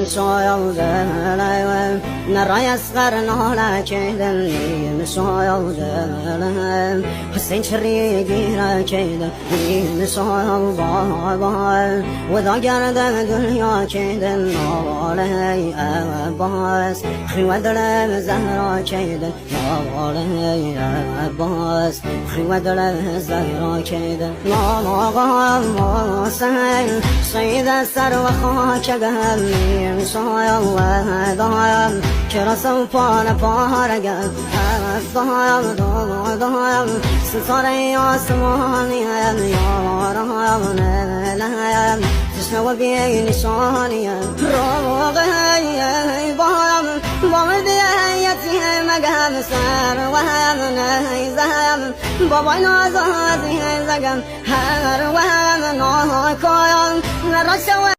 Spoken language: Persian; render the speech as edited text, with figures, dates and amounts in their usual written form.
مسايا نرى يسقرنا لا كيدن مسايا حسين شريقي لا كيدن مسايا وذا قرد دنيا كيدن علي أباس ودل زهرا كيدن علي أباس ودل زهرا كيدن سيد السر وخاك قهمي مسايا وذا كرسو فانا فارقا ضايم ستاري عاصماني يا رهام تسنو بيني صاني روغي ضايم بمدي هيتي مقام سار وهم نهيزهم بابانا زهدي زقم هر وهم نهاكايم نرسو